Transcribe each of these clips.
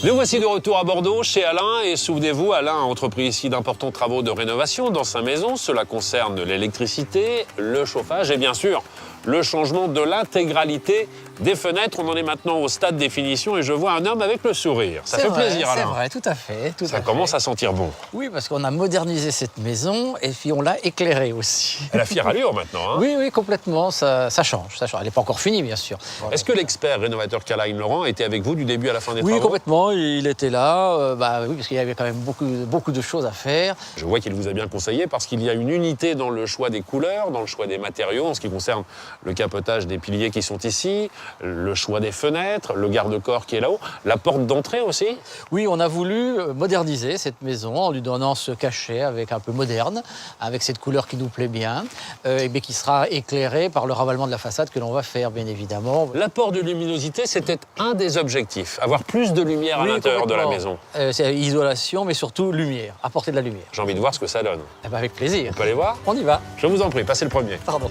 Nous voici de retour à Bordeaux, chez Alain. Et souvenez-vous, Alain a entrepris ici d'importants travaux de rénovation dans sa maison. Cela concerne l'électricité, le chauffage et bien sûr le changement de l'intégralité des fenêtres. On en est maintenant au stade des finitions et je vois un homme avec le sourire. Ça fait plaisir, Alain. C'est vrai, tout à fait. Ça commence à sentir bon. Oui, parce qu'on a modernisé cette maison et puis on l'a éclairée aussi. Elle a fière allure maintenant. Hein. Oui, complètement. Ça change. Elle n'est pas encore finie, bien sûr. Voilà. Est-ce que l'expert rénovateur Karl-Heinz Laurent était avec vous du début à la fin des travaux? Oui, complètement. Il était là. Oui, parce qu'il y avait quand même beaucoup de choses à faire. Je vois qu'il vous a bien conseillé parce qu'il y a une unité dans le choix des couleurs, dans le choix des matériaux, en ce qui concerne le capotage des piliers qui sont ici, le choix des fenêtres, le garde-corps qui est là-haut, la porte d'entrée aussi. Oui, on a voulu moderniser cette maison en lui donnant ce cachet avec un peu moderne, avec cette couleur qui nous plaît bien, et qui sera éclairée par le ravalement de la façade que l'on va faire, bien évidemment. L'apport de luminosité, c'était un des objectifs, avoir plus de lumière à l'intérieur de la maison. C'est isolation, mais surtout lumière, apporter de la lumière. J'ai envie de voir ce que ça donne. Eh ben avec plaisir. On peut aller voir? On y va. Je vous en prie, passez le premier. Pardon.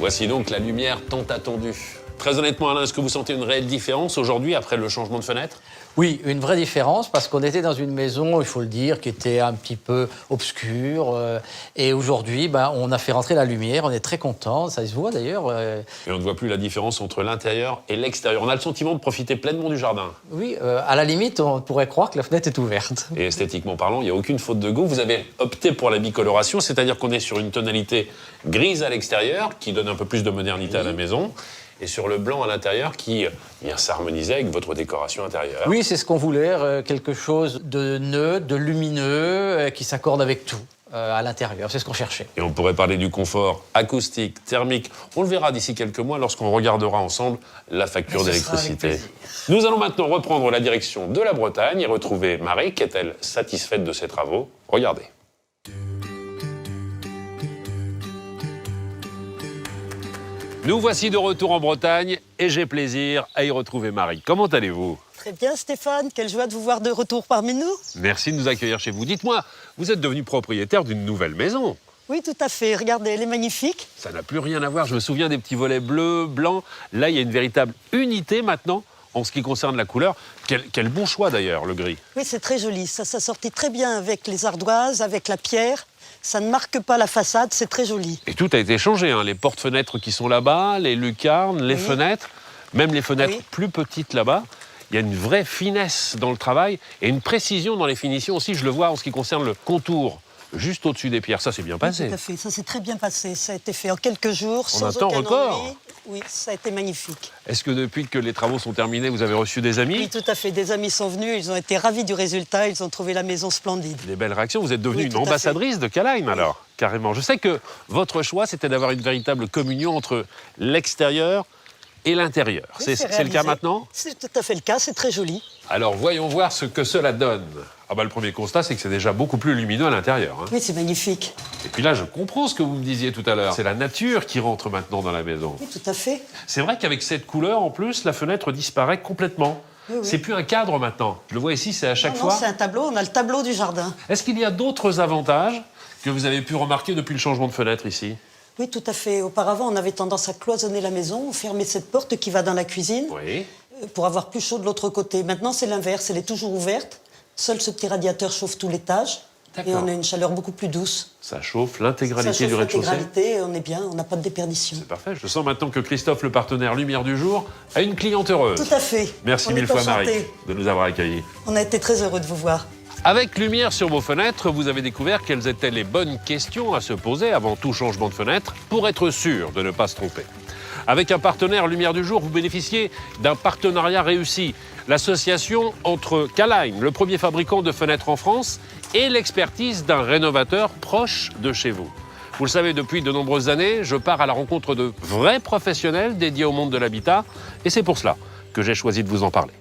Voici donc la lumière tant attendue. Très honnêtement, Alain, est-ce que vous sentez une réelle différence aujourd'hui après le changement de fenêtre? Oui, une vraie différence parce qu'on était dans une maison, il faut le dire, qui était un petit peu obscure. Et aujourd'hui, on a fait rentrer la lumière, on est très content, ça se voit d'ailleurs. Et on ne voit plus la différence entre l'intérieur et l'extérieur. On a le sentiment de profiter pleinement du jardin. Oui, à la limite, on pourrait croire que la fenêtre est ouverte. Et esthétiquement parlant, il n'y a aucune faute de goût. Vous avez opté pour la bicoloration, c'est-à-dire qu'on est sur une tonalité grise à l'extérieur, qui donne un peu plus de modernité à la maison, et sur le blanc à l'intérieur qui vient s'harmoniser avec votre décoration intérieure. Oui, c'est ce qu'on voulait, quelque chose de neutre, de lumineux, qui s'accorde avec tout à l'intérieur. C'est ce qu'on cherchait. Et on pourrait parler du confort acoustique, thermique. On le verra d'ici quelques mois lorsqu'on regardera ensemble la facture d'électricité. Nous allons maintenant reprendre la direction de la Bretagne et retrouver Marie. Qu'est-elle satisfaite de ses travaux? Regardez. Nous voici de retour en Bretagne et j'ai plaisir à y retrouver Marie. Comment allez-vous? Très bien Stéphane, quelle joie de vous voir de retour parmi nous. Merci de nous accueillir chez vous. Dites-moi, vous êtes devenu propriétaire d'une nouvelle maison? Oui, tout à fait. Regardez, elle est magnifique. Ça n'a plus rien à voir. Je me souviens des petits volets bleus, blancs. Là, il y a une véritable unité maintenant en ce qui concerne la couleur. Quel bon choix d'ailleurs, le gris. Oui, c'est très joli. Ça sortit très bien avec les ardoises, avec la pierre. Ça ne marque pas la façade, c'est très joli. Et tout a été changé, hein. Les portes-fenêtres qui sont là-bas, les lucarnes, les fenêtres, même les fenêtres plus petites là-bas. Il y a une vraie finesse dans le travail et une précision dans les finitions aussi. Je le vois en ce qui concerne le contour, juste au-dessus des pierres. Ça s'est bien passé. Oui, tout à fait, ça s'est très bien passé. Ça a été fait en quelques jours, sans un temps aucun record. ennui. Oui, ça a été magnifique. Est-ce que depuis que les travaux sont terminés, vous avez reçu des amis? Oui, tout à fait. Des amis sont venus, ils ont été ravis du résultat, ils ont trouvé la maison splendide. Des belles réactions. Vous êtes devenue une tout à fait. ambassadrice de Karl-Heinz alors, carrément. Je sais que votre choix, c'était d'avoir une véritable communion entre l'extérieur et l'intérieur. Oui, c'est le cas maintenant? C'est tout à fait le cas, c'est très joli. Alors voyons voir ce que cela donne. Le premier constat, c'est que c'est déjà beaucoup plus lumineux à l'intérieur. Hein. Oui, c'est magnifique. Et puis là, je comprends ce que vous me disiez tout à l'heure. C'est la nature qui rentre maintenant dans la maison. Oui, tout à fait. C'est vrai qu'avec cette couleur, en plus, la fenêtre disparaît complètement. Oui. C'est plus un cadre maintenant. Je le vois ici, c'est à chaque fois. Non, c'est un tableau, on a le tableau du jardin. Est-ce qu'il y a d'autres avantages que vous avez pu remarquer depuis le changement de fenêtre ici? Oui, tout à fait. Auparavant, on avait tendance à cloisonner la maison, on fermait cette porte qui va dans la cuisine pour avoir plus chaud de l'autre côté. Maintenant, c'est l'inverse, elle est toujours ouverte. Seul ce petit radiateur chauffe tout l'étage et on a une chaleur beaucoup plus douce. Ça chauffe l'intégralité du rez-de-chaussée. L'intégralité, on est bien, on n'a pas de déperdition. C'est parfait. Je sens maintenant que Christophe, le partenaire Lumière du Jour, a une cliente heureuse. Tout à fait. Merci mille fois, Marie, de nous avoir accueillis. On a été très heureux de vous voir. Avec Lumière sur vos fenêtres, vous avez découvert quelles étaient les bonnes questions à se poser avant tout changement de fenêtre pour être sûr de ne pas se tromper. Avec un partenaire Lumière du Jour, vous bénéficiez d'un partenariat réussi. L'association entre Karl-Heinz, le premier fabricant de fenêtres en France, et l'expertise d'un rénovateur proche de chez vous. Vous le savez, depuis de nombreuses années, je pars à la rencontre de vrais professionnels dédiés au monde de l'habitat, et c'est pour cela que j'ai choisi de vous en parler.